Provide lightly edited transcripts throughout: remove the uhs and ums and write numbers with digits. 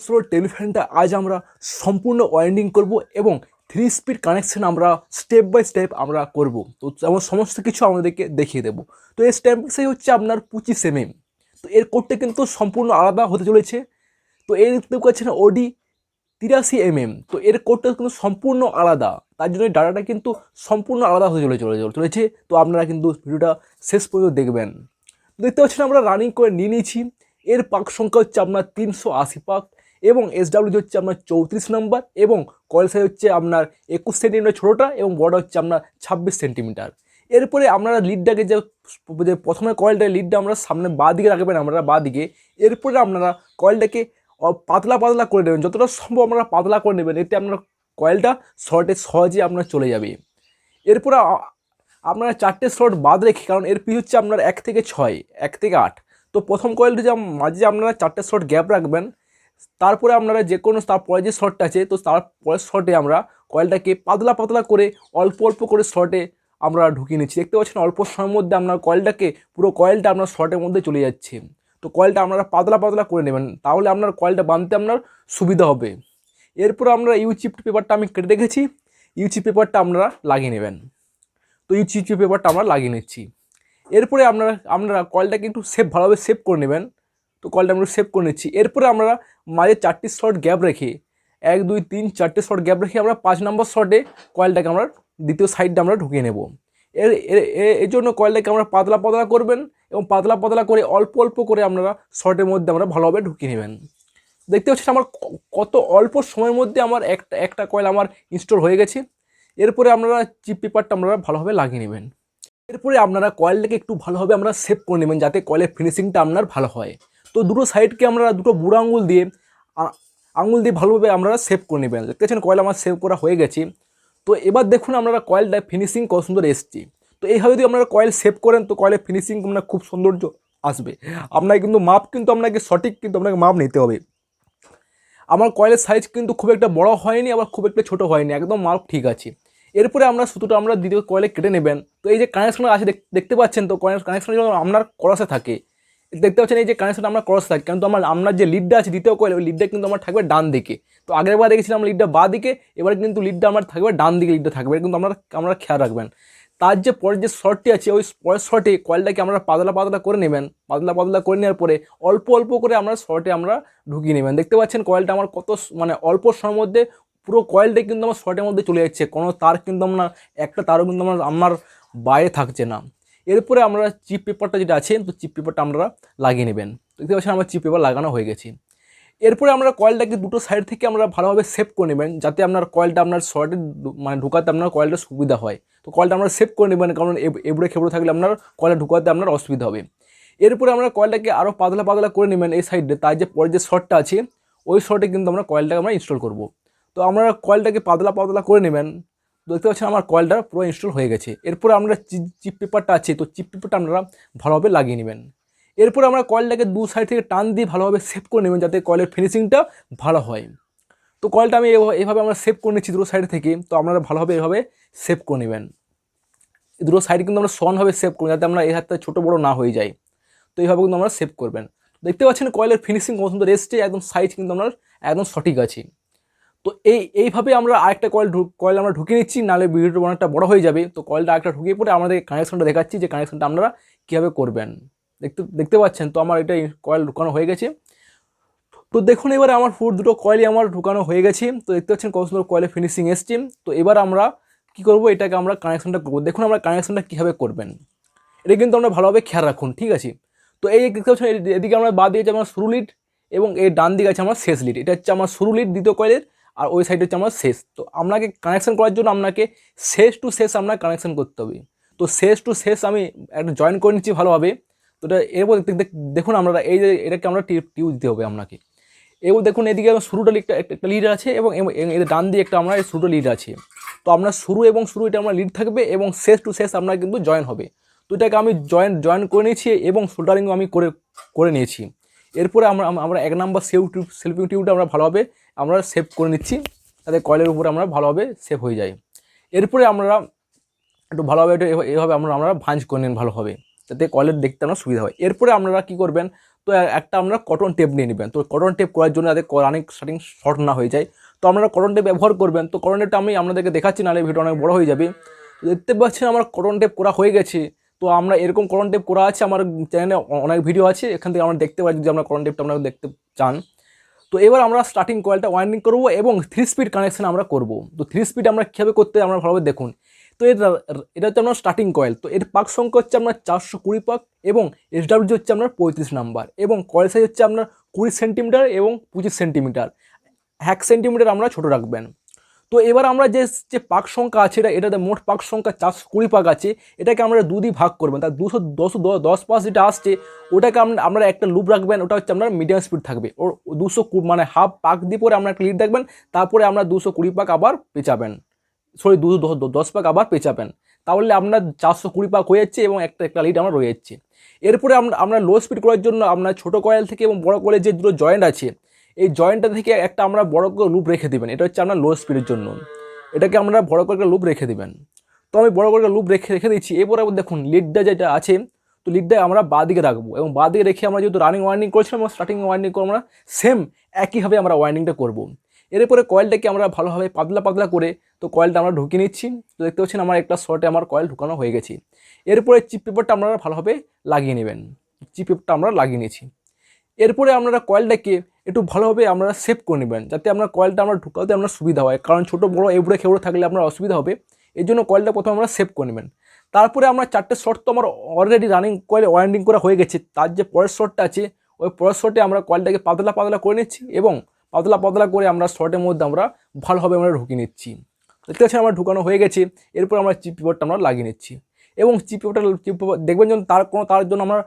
Slow টেলিফ্যানটা আজ আমরা সম্পূর্ণ ওয়াইন্ডিং করব এবং 3 স্পিড কানেকশন আমরা স্টেপ বাই স্টেপ আমরা করব। তো যেমন সমস্ত কিছু আমাদেরকে দেখিয়ে দেবো। তো এই স্ট্যাম্পিং সাইজ হচ্ছে আপনার 25 mm। তো এর কোডটা কিন্তু সম্পূর্ণ আলাদা হতে চলেছে। তো এর দেখতে পাচ্ছেন ওডি 83 mm। তো এর কোডটা কিন্তু সম্পূর্ণ আলাদা, তার জন্য ডাটাটা কিন্তু সম্পূর্ণ আলাদা হতে চলেছে। তো আপনারা কিন্তু ভিডিওটা শেষ পর্যন্ত দেখবেন। দেখতে পাচ্ছেন আমরা রানিং করে নিয়ে নিয়েছি। এর পাক সংখ্যা হচ্ছে আপনার 380 পাক এবং এসডাব্লিউ হচ্ছে আপনার 34 নম্বর এবং কয়েল সাইজ হচ্ছে আপনার 21 সেন্টিমিটার ছোটোটা এবং বড় হচ্ছে আপনার 26 সেন্টিমিটার। এরপরে আপনারা লিডটাকে যে প্রথমে কয়েলটা লিডটা আমরা সামনে বাঁ দিকে রাখবেন, আমরা বাঁ দিকে। এরপরে আপনারা কয়েলটাকে পাতলা পাতলা করে নেবেন, যতটা সম্ভব আপনারা পাতলা করে নেবেন, এতে আপনার কয়েলটা শর্টে সহজে আপনার চলে যাবে। এরপরে আপনারা 4টে স্লট বাদ রেখে, কারণ এর পিচ হচ্ছে আপনার 1 থেকে 6, 1 থেকে 8। তো প্রথম কয়েলটি যে মাঝে আপনারা 4টে স্লট গ্যাপ রাখবেন। তারপরে আপনারা যে কোনো তারপরে যে শর্টটা আছে, তো তারপরের শর্টে আমরা কয়েলটাকে পাতলা পাতলা করে অল্প অল্প করে শর্টে আমরা ঢুকিয়ে নিচ্ছি। দেখতে পাচ্ছেন অল্প সময়ের মধ্যে আপনার কয়েলটাকে পুরো কয়েলটা আপনার শর্টের মধ্যে চলে যাচ্ছে। তো কয়েলটা আপনারা পাতলা পাতলা করে নেবেন, তাহলে আপনার কয়েলটা বাঁধতে আপনার সুবিধা হবে। এরপর আমরা ইউচিপ পেপারটা আমি কেটে রেখেছি, ইউচিপ পেপারটা আপনারা লাগিয়ে নেবেন। তো ইউচিপ পেপারটা আমরা লাগিয়ে নিচ্ছি। এরপরে আপনারা কয়েলটাকে একটু ভালোভাবে সেভ করে নেবেন। তো কয়েলটা আমরা সেভ করে নিচ্ছি। এরপরে আমরা মাঝে 4টি শর্ট গ্যাপ রেখে 1 2 3 4টে শর্ট গ্যাপ রেখে আমরা 5 নম্বর শর্টে কয়েলটাকে আমরা দ্বিতীয় সাইডটা আমরা ঢুকিয়ে নেব। এর জন্য কয়েলটাকে আমরা পাতলা পাতলা করবেন এবং পাতলা পাতলা করে অল্প অল্প করে আপনারা শর্টের মধ্যে আমরা ভালোভাবে ঢুকিয়ে নেবেন। দেখতে পাচ্ছেন আমার কত অল্প সময়ের মধ্যে আমার একটা কয়েল আমার ইনস্টল হয়ে গেছে। এরপরে আপনারা চিপ পেপারটা আপনারা ভালোভাবে লাগিয়ে নেবেন। এরপরে আপনারা কয়েলটাকে একটু ভালোভাবে আমরা সেভ করে নেবেন, যাতে কয়েলের ফিনিশিংটা আপনার ভালো হয়। তো দুটো সাইডকে আমরা দুটো বুড়ো আঙুল দিয়ে ভালোভাবে আমরা সেভ করে নেবেন। দেখতে পাচ্ছেন কয়েল আমার সেভ করা হয়ে গেছে। তো এবার দেখুন আপনারা কয়েলটা ফিনিশিং কত সুন্দর এসছে। তো এইভাবে যদি আপনারা কয়েল সেভ করেন, তো কয়েলের ফিনিশিং আপনার খুব সৌন্দর্য আসবে। আপনাকে কিন্তু মাপ কিন্তু আপনাকে সঠিক কিন্তু আপনাকে মাপ নিতে হবে। আমার কয়েলের সাইজ কিন্তু খুব একটা বড় হয়নি, আবার খুব একটা ছোটো হয়নি, একদম মাপ ঠিক আছে। এরপরে আমরা সুতোটা আমরা দ্বিতীয় কয়েলে কেটে নেবেন। তো এই যে কানেকশনটা আছে দেখতে পাচ্ছেন, তো কানেকশনটা যখন আপনার ক্রসে থাকে, দেখতে পাচ্ছেন এই যে কানেকশনটা আপনার ক্রসে থাকে, কিন্তু আপনার যে লিডটা আছে দ্বিতীয় কয়েল, ওই লিডটা কিন্তু আমার থাকবে ডান দিকে। তো আগের বার দেখেছিলাম লিডটা বাঁ দিকে, এবার কিন্তু লিডটা আমার থাকবে ডান দিকে, লিডটা থাকবে, কিন্তু আমরা খেয়াল রাখবেন। তার যে পরের যে শর্টটি আছে, ওই পরের শর্টে কয়েলটাকে আমরা পাতলা পাতলা করে নেবেন। পাতলা পাতলা করে নেওয়ার পরে অল্প অল্প করে আমরা শর্টে আমরা ঢুকিয়ে নেবেন। দেখতে পাচ্ছেন কয়েলটা আমার কত মানে অল্প সময়ের মধ্যে পুরো কয়েলটাই কিন্তু আমার শর্টের মধ্যে চলে যাচ্ছে, কোনো তার কিন্তু আমরা একটা তারও কিন্তু আমার বাইরে থাকছে না। এরপরে আমরা চিপ পেপারটা যেটা আছে, তো চিপ পেপারটা আমরা লাগিয়ে নেবেন। দেখতে পাচ্ছেন আমার চিপ পেপার লাগানো হয়ে গেছে। এরপরে আমরা কয়েলটাকে দুটো সাইড থেকে আমরা ভালোভাবে সেভ করে নেবেন, যাতে আপনার কয়েলটা আপনার শর্টে মানে ঢুকাতে আপনার কয়েলটা সুবিধা হয়। তো কয়েলটা আমরা সেভ করে নেবেন, কারণ এবড়ে খেবড়ে থাকলে আপনার কয়েলটা ঢুকাতে আপনার অসুবিধা হবে। এরপরে আমরা কয়েলটাকে আরও পাতলা পাতলা করে নেবেন এই সাইডে, তার যে পরের যে শর্টটা আছে, ওই শর্টে কিন্তু আমরা কয়েলটাকে আমরা ইনস্টল করব। তো আমরা কয়েলটাকে পাতলা পাতলা করে নেবেন। দেখতে পাচ্ছেন আমার কয়েলটা পুরো ইনস্টল হয়ে গেছে। এরপরে আমরা চিপ পেপারটা আছে, তো চিপ পেপারটা আপনারা ভালোভাবে লাগিয়ে নেবেন। এরপর আমরা কয়েলটাকে দু সাইড থেকে টান দিয়ে ভালোভাবে সেভ করে নেবেন, যাতে কয়েলের ফিনিশিংটা ভালো হয়। তো কয়েলটা আমি এভাবে আমরা সেভ করে নিচ্ছি দুটো সাইড থেকে। তো আপনারা ভালোভাবে এভাবে সেভ করে নেবেন। দুটো সাইড কিন্তু আমরা সমানভাবে সেভ করি, যাতে আমরা এই হাতটা ছোটো বড়ো না হয়ে যায়। তো এইভাবে কিন্তু আমরা সেভ করবেন। দেখতে পাচ্ছেন কয়েলের ফিনিশিং কত সুন্দর এসছে, একদম সাইজ কিন্তু আপনার একদম সঠিক আছে। তো এইভাবে আমরা আরেকটা কয়েল আমরা ঢুকিয়ে নিচ্ছি, নাহলে ভিডিওটা অনেকটা বড় হয়ে যাবে। তো কয়েলটা আরেকটা ঢুকিয়ে পরে আমাদের কানেকশনটা দেখাচ্ছি, যে কানেকশনটা আপনারা কীভাবে করবেন। দেখতে পাচ্ছেন তো আমার এটা কয়েল ঢুকানো হয়ে গেছে। তো দেখুন এবারে আমার দুটো কয়েলই আমার ঢুকানো হয়ে গেছে। তো দেখতে পাচ্ছেন কত সুন্দর কয়েলের ফিনিশিং এসছে। তো এবার আমরা কী করবো, এটাকে আমরা কানেকশনটা করবো। দেখুন আমরা কানেকশনটা কীভাবে করবেন, এটা কিন্তু আমরা ভালোভাবে খেয়াল রাখুন, ঠিক আছে। তো এই দেখতে পাচ্ছেন এদিকে আমরা বাদ দিয়েছি আমার শুরু লিড এবং এই ডান দিকে আছে আমার শেষ লিড। এটা হচ্ছে আমার শুরু লিড দ্বিতীয় কয়েলের, আর ওই সাইড হচ্ছে আমার শেষ। তো আপনাকে কানেকশন করার জন্য আপনাকে শেষ টু শেষ আপনার কানেকশন করতে হবে। তো শেষ টু শেষ আমি একটা জয়েন করে নিচ্ছি ভালোভাবে। তো এটা এরপর দেখুন আমরা এই যে এটাকে আমরা টিউ দিতে হবে আপনাকে। এবং দেখুন এদিকে আমার শুরুটা একটা লিড আছে এবং এর ডান দিয়ে একটা আমরা শুরুটা লিড আছে। তো আপনার শুরু এটা আমরা লিড থাকবে এবং শেষ টু শেষ আপনার কিন্তু জয়েন হবে। তো এটাকে আমি জয়েন করে নিয়েছি এবং সোল্ডারিংও আমি করে নিয়েছি। এরপরে আমরা 1 নাম্বার সেলফিং টিউবটা আমরা ভালোভাবে আমরা সেভ করে নিচ্ছি, তাতে কয়েলের উপরে আমরা ভালোভাবে সেভ হয়ে যায়। এরপরে আমরা একটু ভালোভাবে এভাবে আমরা ভাঁজ করে নিন ভালোভাবে, যাতে কয়েলের দেখতে আমরা সুবিধা হয়। এরপরে আপনারা কী করবেন, তো একটা আপনারা কটন টেপ নিয়ে নেবেন। তো কটন টেপ করার জন্য যাতে রানিং স্টার্টিং শর্ট না হয়ে যায়, তো আপনারা কটন টেপ ব্যবহার করবেন। তো কটন টেপটা আমি আপনাদেরকে দেখাচ্ছি, নাহলে ভিডিও অনেক বড় হয়ে যাবে। তো দেখতে পাচ্ছেন আমার কটন টেপ করা হয়ে গেছে। তো আমরা এরকম কটন টেপ করা আছে, আমার চ্যানেলে অনেক ভিডিও আছে, এখান থেকে আমরা দেখতে পারি যদি আমরা কটন টেপটা আপনারা দেখতে চান। তো এবার আমরা স্টার্টিং কয়েলটা ওয়াইন্ডিং করবো এবং 3 স্পিড কানেকশন আমরা করব। তো 3 স্পিড আমরা কীভাবে করতে আমরা ভালোভাবে দেখুন। তো এটা হচ্ছে আপনার স্টার্টিং কয়েল। তো এর পাক সংখ্যা হচ্ছে আপনার 420 পাক এবং এসডাব্লিউ হচ্ছে আপনার 35 নাম্বার এবং কয়েল সাইজ হচ্ছে আপনার 20 সেন্টিমিটার এবং 25 সেন্টিমিটার, 1 সেন্টিমিটার আমরা ছোটো রাখবেন। তো এবার আমরা যে যে পাক সংখ্যা আছে এটাতে মোট পাক সংখ্যা 420 পাক আছে, এটাকে আমরা 2 দিয়ে ভাগ করবেন। তার 210 পাস যেটা আসছে ওটাকে আমরা একটা লুপ রাখবেন, ওটা হচ্ছে আপনার মিডিয়াম স্পিড থাকবে। ওর 200 মানে হাফ পাক দিয়ে পরে আমরা একটা লিড রাখবেন, তারপরে আমরা 220 পাক আবার পেঁচাবেন, সরি 210 পাক আবার পেঁচাবেন। তাহলে আপনার 420 পাক হয়ে যাচ্ছে এবং একটা লিড আমরা রয়ে যাচ্ছে। এরপরে আমরা লো স্পিড করার জন্য আপনার ছোটো কয়েল থেকে এবং বড় কয়েলের যে দুটো জয়েন্ট আছে, এই জয়েন্টটা থেকে একটা আমরা বড় করে লুপ রেখে দেবেন। এটা হচ্ছে আপনার লো স্পিডের জন্য, এটাকে আমরা বড় করে লুপ রেখে দেবেন। তো আমি বড় করে লুপ রেখে দিচ্ছি। এরপরে দেখুন লিডটা যেটা আছে, তো লিডটা আমরা বাঁ দিকে রাখবো এবং বাঁ দিকে রেখে আমরা যেহেতু রানিং ওয়াইন্ডিং করেছিলাম এবং স্টার্টিং ওয়াইন্ডিং করে আমরা সেম একইভাবে আমরা ওয়াইন্ডিংটা করবো। এরপরে কয়েলটাকে আমরা ভালোভাবে পাতলা করে তো কয়েলটা আমরা ঢুকিয়ে নিচ্ছি। তো দেখতে পাচ্ছেন আমার একটা শর্টে আমার কয়েল ঢুকানো হয়ে গেছে। এরপরে চিপ পেপারটা আপনারা ভালোভাবে লাগিয়ে নেবেন। চিপ পেপারটা আমরা লাগিয়ে নিয়েছি। এরপরে আপনারা কয়েলটাকে একটু ভালোভাবে আপনারা সেভ করে নেবেন, যাতে আপনার কয়েলটা আমরা ঢুকাতে আপনার সুবিধা হয়, কারণ ছোটো বড়ো এবড়ে খেবড়ে থাকলে আপনার অসুবিধা হবে। এই জন্য কয়েলটা প্রথমে আমরা সেভ করে নেবেন। তারপরে আমরা 4টে শর্ট তো আমার অলরেডি রানিং কয়েলে ওয়াইন্ডিং করা হয়ে গেছে, তার যে পরের শর্টটা আছে ওই পরের শর্টে আমরা কয়েলটাকে পাতলা করে নিচ্ছি এবং পাতলা করে আমরা শর্টের মধ্যে আমরা ভালোভাবে আমরা ঢুকিয়ে নিচ্ছি। দেখতে পাচ্ছেন আমার ঢুকানো হয়ে গেছে। এরপর আমরা চিপ পেপারটা আমরা লাগিয়ে নিচ্ছি এবং চিপ পেপার দেখবেন যেন তার জন্য আমরা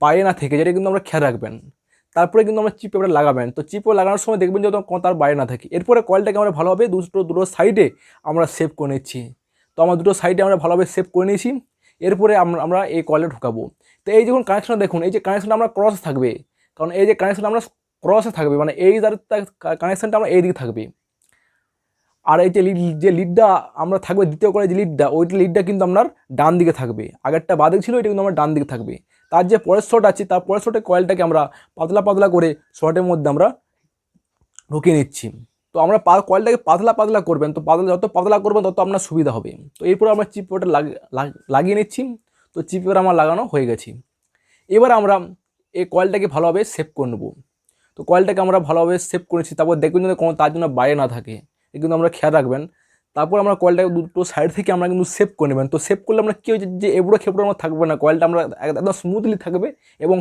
বাইরে না থেকে, যেটা কিন্তু আমরা খেয়াল রাখবেন। তারপরে কিন্তু আমরা চিপ পেপারটা লাগাবেন। তো চিপ পেপার লাগানোর সময় দেখবেন যত তার বাইরে না থাকে। এরপরে কয়েলটাকে আমরা ভালোভাবে দুটো সাইডে আমরা সেভ করে নিচ্ছি। তো আমার দুটো সাইডে আমরা ভালোভাবে সেভ করে নিয়েছি। এরপরে আমরা এই কয়েলে ঢুকাবো। তো এই যখন কানেকশনটা দেখুন, এই যে কানেকশনটা আমরা ক্রস থাকবে, কারণ এই যে কানেকশনটা আমরা ক্রসে থাকবে, মানে এই কানেকশনটা আমরা এই দিকে থাকবে। আর এই যে লিডটা আমরা থাকবে দ্বিতীয় করে যে লিডটা, ওই লিডটা কিন্তু আপনার ডান দিকে থাকবে। আগেরটা বাদিক ছিল, এটা কিন্তু আমার ডান দিকে থাকবে। তার যে পরের শট আছে, তার পরের শটে কয়েলটাকে আমরা পাতলা করে শর্টের মধ্যে আমরা ঢুকিয়ে নিচ্ছি। তো আমরা কয়েলটাকে পাতলা করবেন। তো যত পাতলা করবেন তত আপনার সুবিধা হবে। তো এরপর আমরা চিপ পেপারটা লাগিয়ে নিচ্ছি। তো চিপ পেপার আমার লাগানো হয়ে গেছে। এবার আমরা এই কয়েলটাকে ভালোভাবে সেভ করে নেব। তো কয়েলটাকে আমরা ভালোভাবে সেভ করেছি। তারপর দেখবেন যদি কোনো তার জন্য বাইরে না থাকে, এটা কিন্তু আমরা খেয়াল রাখবেন। তারপর আমরা কয়েলটাকে দুটো সাইড থেকে আমরা কিন্তু সেভ করে নেবেন। তো সেভ করলে আমরা কী হয়েছে, যে এবড়ো খেবড়ো আমরা থাকবে না, কয়েলটা আমরা একদম স্মুথলি থাকবে এবং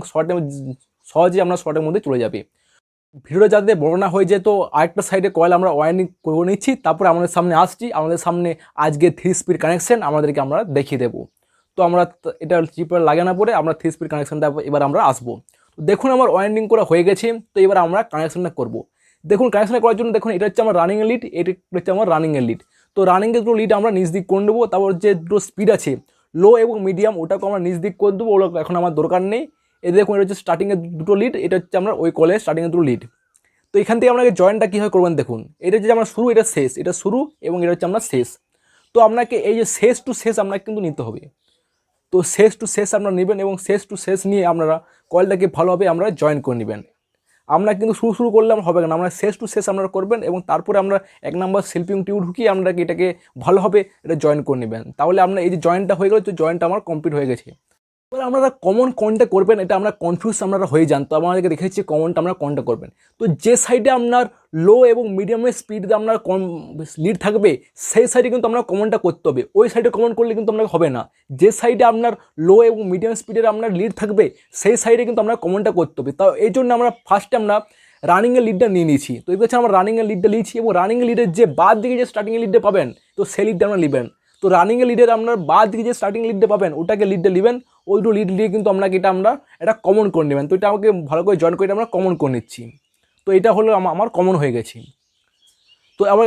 সহজে আমরা শর্টের মধ্যে চলে যাবে। ভিডিওটা যাতে বড় না হয়ে যায়, তো আরেকটা সাইডে কয়েল আমরা ওয়াইন্ডিং করে নিচ্ছি। তারপরে আমাদের সামনে আসছি, আমাদের সামনে আজকে 3 স্পিড কানেকশন আমাদেরকে আমরা দেখিয়ে দেবো। তো আমরা এটা চিপে লাগে না পরে আমরা 3 স্পিড কানেকশনটা এবার আমরা আসবো। তো দেখুন আমার ওয়াইন্ডিং করা হয়ে গেছে। তো এবার আমরা কানেকশনটা করব। দেখুন কানেকশন করার জন্য দেখুন এটা হচ্ছে আমার রানিংয়ের লিড, এটা হচ্ছে আমার রানিংয়ের লিড। তো রানিংয়ের দুটো লিড আমরা নিচ দিক করে নেবো। তারপর যে দুটো স্পিড আছে লো এবং মিডিয়াম, ওটাকে আমরা নিচ দিক করে দেবো, ওগুলো এখন আমার দরকার নেই। এটা দেখুন এটা হচ্ছে স্টার্টিংয়ের দুটো লিড, এটা হচ্ছে আমরা ওই কলের স্টার্টিংয়ের দুটো লিড। তো এখান থেকে আপনাকে জয়েন্টটা কীভাবে করবেন দেখুন, এটা যে আমরা শুরু, এটা শেষ, এটা শুরু এবং এটা হচ্ছে আমরা শেষ। তো আপনাকে এই যে শেষ টু শেষ আপনাকে কিন্তু নিতে হবে। তো শেষ টু শেষ আপনারা নেবেন এবং শেষ টু শেষ নিয়ে আপনারা কয়েলটাকে ভালোভাবে আমরা জয়েন করে নেবেন। আমরা কিন্তু শুরু করলে হবে না, আমরা শেষ টু শেষ আপনারা করবেন এবং তারপরে আমরা 1 নম্বর সেলফিং টিউব ঢুকিয়ে আমরা এটাকে ভালোভাবে এটা জয়েন করে নেবেন। তাহলে আপনার এই যে জয়েন্টটা হয়ে গেল, তো জয়েন্টটা আমার কমপ্লিট হয়ে গেছে। এবার আপনারা কমন কোনটা করবেন, এটা আমরা কনফিউজ আপনারা হয়ে যান। তো আমাদেরকে দেখেছি কমনটা আমরা কোনটা করবেন। তো যে সাইডে আপনার লো এবং মিডিয়ামের স্পিড আপনার কম লিড থাকবে, সেই সাইডে কিন্তু আপনার কমনটা করতে হবে। ওই সাইডে কমন করলে কিন্তু আপনার হবে না। যে সাইডে আপনার লো এবং মিডিয়াম স্পিডের আপনার লিড থাকবে, সেই সাইডে কিন্তু আপনার কমনটা করতে হবে। তাও এই জন্য আমরা ফার্স্টে আমরা রানিংয়ের লিডটা নিয়ে নিয়েছি। তো এই হচ্ছে আমরা রানিংয়ের লিডটা নিয়েছি এবং রানিংয়ের লিডের যে বাদ দিকে যে স্টার্টিংয়ের লিডটা পাবেন, তো সেই লিডটা আমরা নেবেন। তো রানিংয়ের লিডের আপনার বাদ দিকে যে স্টার্টিং লিডটা পাবেন, ওটাকে লিডটা নেবেন। ওই দুটো লিড দিয়ে কিন্তু আপনাকে এটা কমন করে নেবেন। তো এটা আমাকে ভালো করে জয়েন করে আমরা কমন করে নিচ্ছি। তো এটা হলো আমার কমন হয়ে গেছে। তো আবার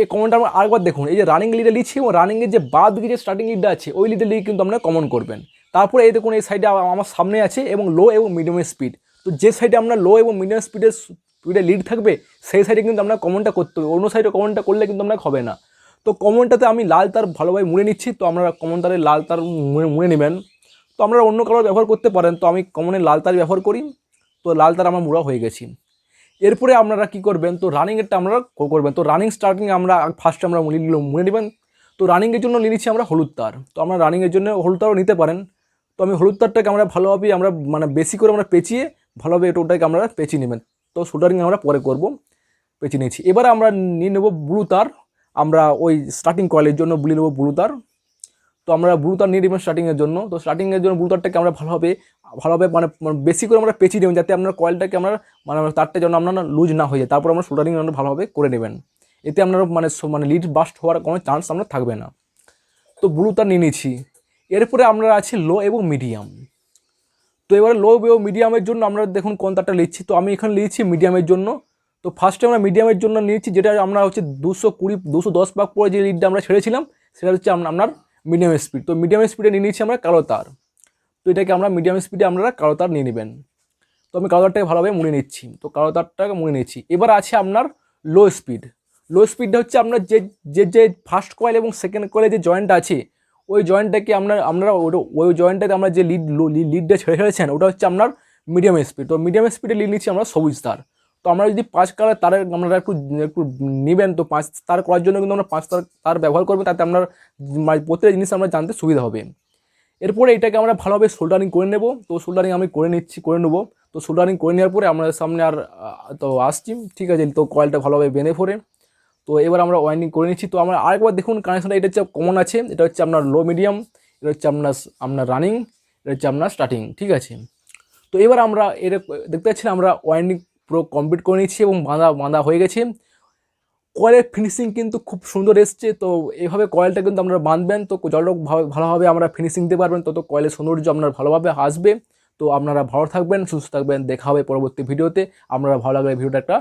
এই কমনটা আমরা আরেকবার দেখুন, এই যে রানিং লিডে লিখছি এবং রানিংয়ের যে বাদ দিকে যে স্টার্টিং লিডটা আছে, ওই লিডে লিড কিন্তু আপনারা কমন করবেন। তারপরে এই দেখুন এই সাইডে আমার সামনে আছে এবং লো এবং মিডিয়ামের স্পিড। তো যে সাইডে আমরা লো এবং মিডিয়াম স্পিডে লিড থাকবে, সেই সাইডে কিন্তু আমরা কমনটা করতে হবে। অন্য সাইডে কমনটা করলে কিন্তু আমরা হবে না। তো কমনটাতে আমি লাল তার ভালোভাবে মুড়ে নিচ্ছি। তো আমরা কমন তারে লাল তার মুড়ে নেবেন। তো আপনারা অন্য কালার ব্যবহার করতে পারেন। তো আমি কমনের লাল তার ব্যবহার করি। তো লাল তার আমার মুড়া হয়ে গেছি। এরপরে আপনারা কী করবেন, তো রানিংয়েরটা আমরা করবেন। তো রানিং স্টার্টিং আমরা ফার্স্টে আমরা মুড়ে নেবেন। তো রানিংয়ের জন্য নিয়ে নিচ্ছি আমরা হলুদ তার। তো আমরা রানিংয়ের জন্য হলুদ তারও নিতে পারেন। তো আমি হলুদ তারটাকে আমরা ভালোভাবে আমরা মানে বেশি করে আমরা পেঁচিয়ে ভালোভাবে ওটাকে আমরা পেঁচিয়ে নেবেন। তো সোল্ডারিং আমরা পরে করব, পেঁচিয়ে নিয়েছি। এবারে আমরা নিয়ে নেব ব্লু তার। আমরা ওই স্টার্টিং কয়েলের জন্য নেব ব্লু তার। তো আমরা ব্লু তার নিয়ে নেবেন স্টার্টিংয়ের জন্য। তো স্টার্টিংয়ের জন্য ব্লু তারটাকে আমরা ভালোভাবে মানে বেশি করে আমরা পেঁচিয়ে দেবেন, যাতে আপনার কয়েলটাকে আমরা মানে তারটা যেন আপনার লুজ না হয়ে যায়। তারপর আমরা সোল্ডারিং আমরা ভালোভাবে করে নেবেন, এতে আপনার মানে লিড বাস্ট হওয়ার কোনো চান্স আপনার থাকবে না। তো ব্লু তার নিয়ে নিচ্ছি। এরপরে আমরা আছে লো এবং মিডিয়াম। তো এবারে লো এবং মিডিয়ামের জন্য আমরা দেখুন কোন তারটা নিচ্ছি। তো আমি এখানে নিয়েছি মিডিয়ামের জন্য। তো ফার্স্টে আমরা মিডিয়ামের জন্য নিয়েছি, যেটা আমরা হচ্ছে 210 ভাগ পরে যে লিডটা আমরা ছেড়েছিলাম, সেটা হচ্ছে আপনার মিডিয়াম স্পিড। তো মিডিয়াম স্পিডে নিয়ে নিচ্ছি আমরা কালো তার। তো এটাকে আমরা মিডিয়াম স্পিডে আপনারা কালো তার নিয়ে নেবেন। তো আমি কালো তারটাকে ভালোভাবে মুড়ে নিচ্ছি। তো কালো তারটাকে মুড়ে নিচ্ছি। এবার আছে আপনার লো স্পিড। লো স্পিডটা হচ্ছে আপনার যে ফার্স্ট কয়েল এবং সেকেন্ড কয়েলে যে জয়েন্ট আছে, ওই জয়েন্টটাকে আপনারা ওই জয়েন্টটাতে আমরা যে লিডটা ছেড়েছেন, ওটা হচ্ছে আপনার মিডিয়াম স্পিড। তো মিডিয়াম স্পিডে লিড নিচ্ছি আমরা সবুজ তার। তো আমরা যদি 5 কালার তারের আপনারা একটু নেবেন, তো 5 তার করার জন্য কিন্তু আমরা 5 তার ব্যবহার করবেন, তাতে আপনার প্রত্যেকটা জিনিস আমরা জানতে সুবিধা হবে। এরপরে এটাকে আমরা ভালোভাবে সোল্ডারিং করে নেব। তো সোল্ডারিং আমি করে নেব। তো সোল্ডারিং করে নেওয়ার পরে আমরা সামনে তো আসছি, ঠিক আছে। তো কয়েলটা ভালোভাবে বেঁধে পড়ে, তো এবার আমরা ওয়াইন্ডিং করে নিচ্ছি। তো আমরা আরেকবার দেখুন কানেকশনটা, এটা হচ্ছে কমন আছে, এটা হচ্ছে আপনার লো মিডিয়াম, এটা হচ্ছে আপনার রানিং, এটা হচ্ছে আপনার স্টার্টিং, ঠিক আছে। তো এবার আমরা এটা দেখতে পাচ্ছেন আমরা ওয়াইন্ডিং পুরো কমপ্লিট করে নিচ্ছি এবং বাঁধা হয়ে গেছে। কয়েলের ফিনিশিং কিন্তু খুব সুন্দর এসছে। তো এইভাবে কয়েলটা কিন্তু আপনারা বাঁধবেন, তো যত ভালোভাবে আমরা ফিনিশিং দিতে পারবেন, তত কয়েলের সৌন্দর্য আপনার ভালোভাবে আসবে। তো আপনারা ভালো থাকবেন, সুস্থ থাকবেন, দেখা হবে পরবর্তী ভিডিওতে। আপনারা ভালো লাগলে ভিডিওটা একটা